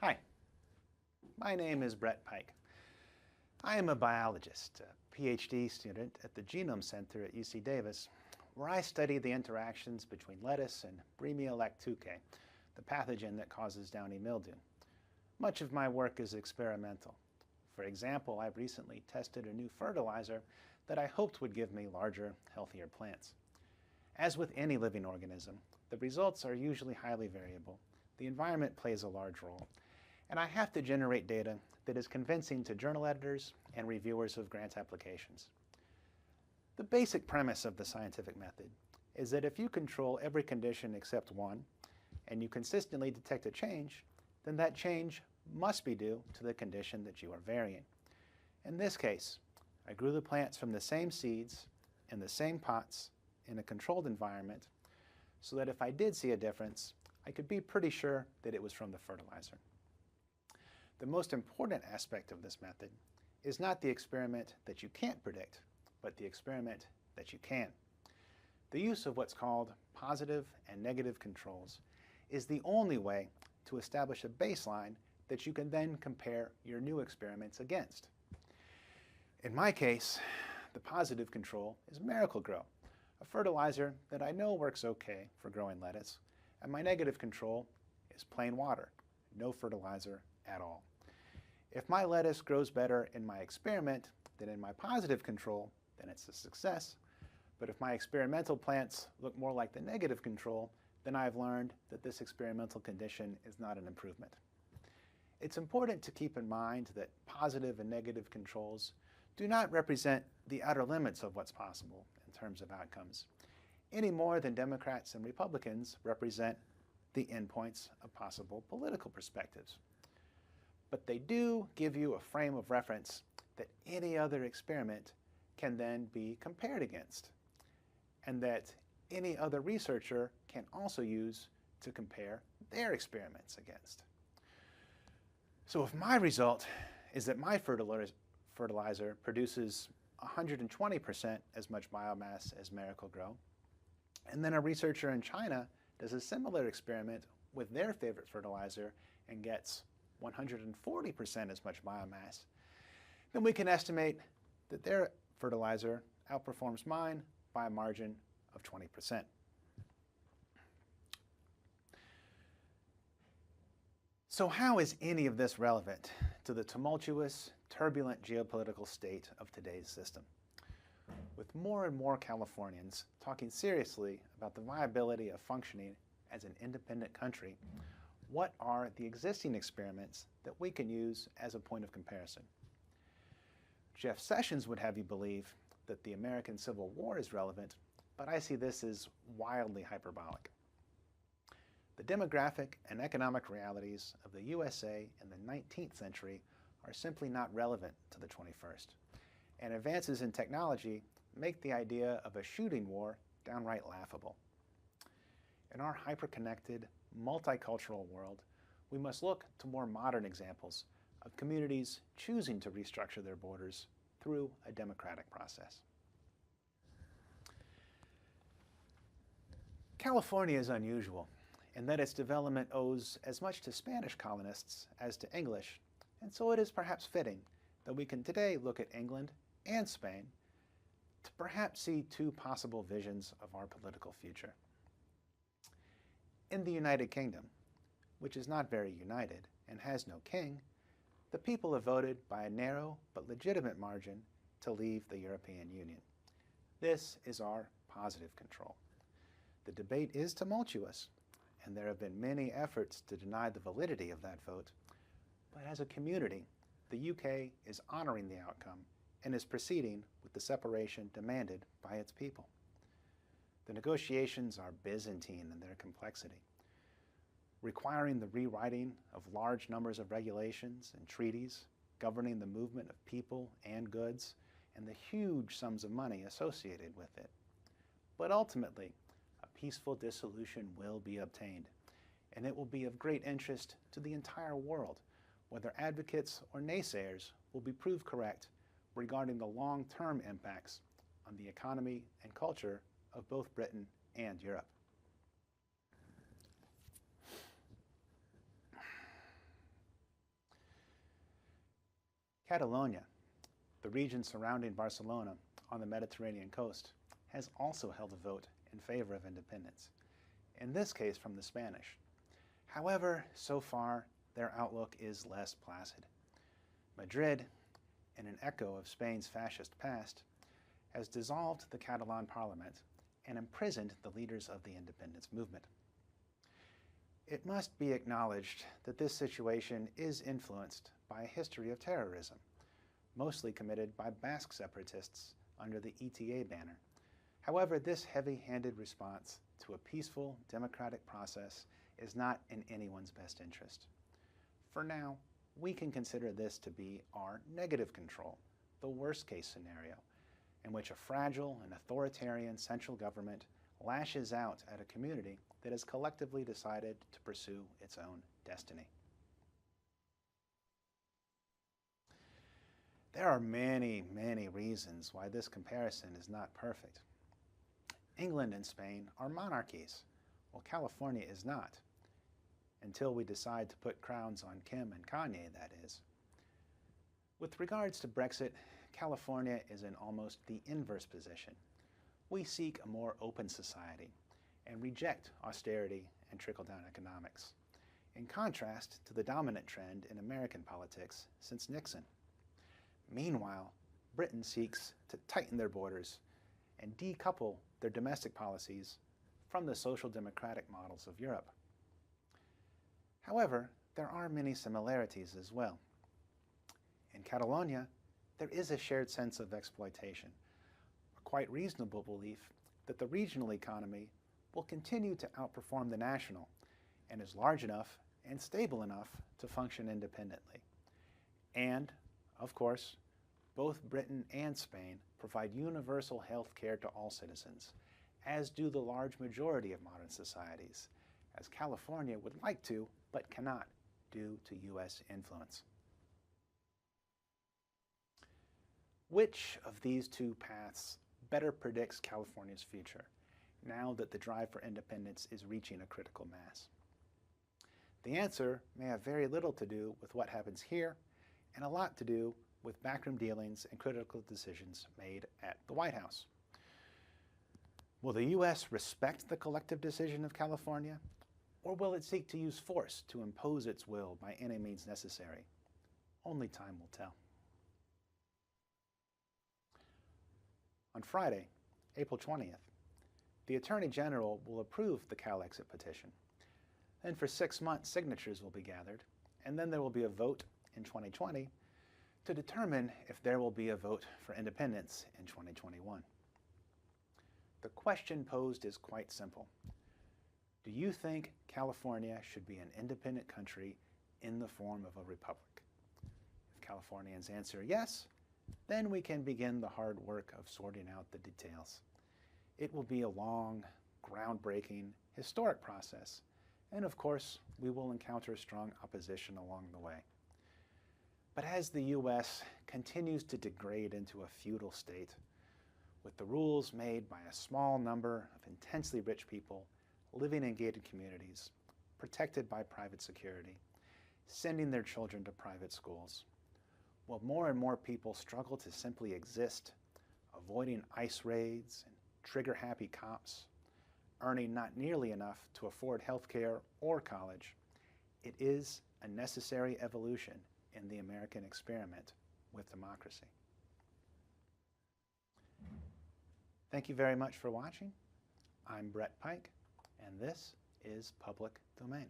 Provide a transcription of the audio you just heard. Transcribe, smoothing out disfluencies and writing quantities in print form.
Hi, my name is Brett Pike. I am a biologist, a PhD student at the Genome Center at UC Davis, where I study the interactions between lettuce and Bremia lactucae, the pathogen that causes downy mildew. Much of my work is experimental. For example, I've recently tested a new fertilizer that I hoped would give me larger, healthier plants. As with any living organism, the results are usually highly variable. The environment plays a large role, and I have to generate data that is convincing to journal editors and reviewers of grant applications. The basic premise of the scientific method is that if you control every condition except one, and you consistently detect a change, then that change must be due to the condition that you are varying. In this case, I grew the plants from the same seeds in the same pots in a controlled environment so that if I did see a difference, I could be pretty sure that it was from the fertilizer. The most important aspect of this method is not the experiment that you can't predict, but the experiment that you can. The use of what's called positive and negative controls is the only way to establish a baseline that you can then compare your new experiments against. In my case, the positive control is Miracle-Gro, a fertilizer that I know works okay for growing lettuce, and my negative control is plain water, no fertilizer at all. If my lettuce grows better in my experiment than in my positive control, then it's a success. But if my experimental plants look more like the negative control, then I've learned that this experimental condition is not an improvement. It's important to keep in mind that positive and negative controls do not represent the outer limits of what's possible in terms of outcomes, any more than Democrats and Republicans represent the endpoints of possible political perspectives. But they do give you a frame of reference that any other experiment can then be compared against, and that any other researcher can also use to compare their experiments against. So if my result is that my fertilizer produces 120% as much biomass as Miracle-Gro, and then a researcher in China does a similar experiment with their favorite fertilizer and gets 140% as much biomass, then we can estimate that their fertilizer outperforms mine by a margin of 20%. So how is any of this relevant to the tumultuous, turbulent geopolitical state of today's system? With more and more Californians talking seriously about the viability of functioning as an independent country, what are the existing experiments that we can use as a point of comparison? Jeff Sessions would have you believe that the American Civil War is relevant, but I see this as wildly hyperbolic. The demographic and economic realities of the USA in the 19th century are simply not relevant to the 21st, and advances in technology make the idea of a shooting war downright laughable. In our hyper-connected, multicultural world, we must look to more modern examples of communities choosing to restructure their borders through a democratic process. California is unusual in that its development owes as much to Spanish colonists as to English, and so it is perhaps fitting that we can today look at England and Spain to perhaps see two possible visions of our political future. In the United Kingdom, which is not very united and has no king, the people have voted by a narrow but legitimate margin to leave the European Union. This is our positive control. The debate is tumultuous, and there have been many efforts to deny the validity of that vote, but as a community, the UK is honoring the outcome and is proceeding with the separation demanded by its people. The negotiations are Byzantine in their complexity, requiring the rewriting of large numbers of regulations and treaties governing the movement of people and goods and the huge sums of money associated with it. But ultimately, a peaceful dissolution will be obtained, and it will be of great interest to the entire world, whether advocates or naysayers will be proved correct regarding the long-term impacts on the economy and culture of both Britain and Europe. . Catalonia, the region surrounding Barcelona on the Mediterranean coast, has also held a vote in favor of independence, in this case from the Spanish. However, so far, their outlook is less placid. Madrid, in an echo of Spain's fascist past, has dissolved the Catalan parliament and imprisoned the leaders of the independence movement. It must be acknowledged that this situation is influenced by a history of terrorism, mostly committed by Basque separatists under the ETA banner. However, this heavy-handed response to a peaceful democratic process is not in anyone's best interest. For now, we can consider this to be our negative control, the worst-case scenario, in which a fragile and authoritarian central government lashes out at a community that has collectively decided to pursue its own destiny. There are many, many reasons why this comparison is not perfect. England and Spain are monarchies, while California is not, until we decide to put crowns on Kim and Kanye, that is. With regards to Brexit, California is in almost the inverse position. We seek a more open society and reject austerity and trickle-down economics, in contrast to the dominant trend in American politics since Nixon. Meanwhile, Britain seeks to tighten their borders and decouple their domestic policies from the social democratic models of Europe. However, there are many similarities as well. In Catalonia, there is a shared sense of exploitation, a quite reasonable belief that the regional economy will continue to outperform the national and is large enough and stable enough to function independently. And, of course, both Britain and Spain provide universal health care to all citizens, as do the large majority of modern societies, as California would like to, but cannot, due to U.S. influence. Which of these two paths better predicts California's future, now that the drive for independence is reaching a critical mass? The answer may have very little to do with what happens here, and a lot to do with backroom dealings and critical decisions made at the White House. Will the U.S. respect the collective decision of California, or will it seek to use force to impose its will by any means necessary? Only time will tell. On Friday, April 20th, the Attorney General will approve the Calexit petition. Then for 6 months, signatures will be gathered, and then there will be a vote in 2020 to determine if there will be a vote for independence in 2021. The question posed is quite simple. Do you think California should be an independent country in the form of a republic? If Californians answer yes, then we can begin the hard work of sorting out the details. It will be a long, groundbreaking, historic process, and of course, we will encounter strong opposition along the way. But as the U.S. continues to degrade into a feudal state, with the rules made by a small number of intensely rich people living in gated communities, protected by private security, sending their children to private schools, while more and more people struggle to simply exist, avoiding ICE raids and trigger-happy cops, earning not nearly enough to afford health care or college, it is a necessary evolution in the American experiment with democracy. Thank you very much for watching. I'm Brett Pike, and this is Public Domain.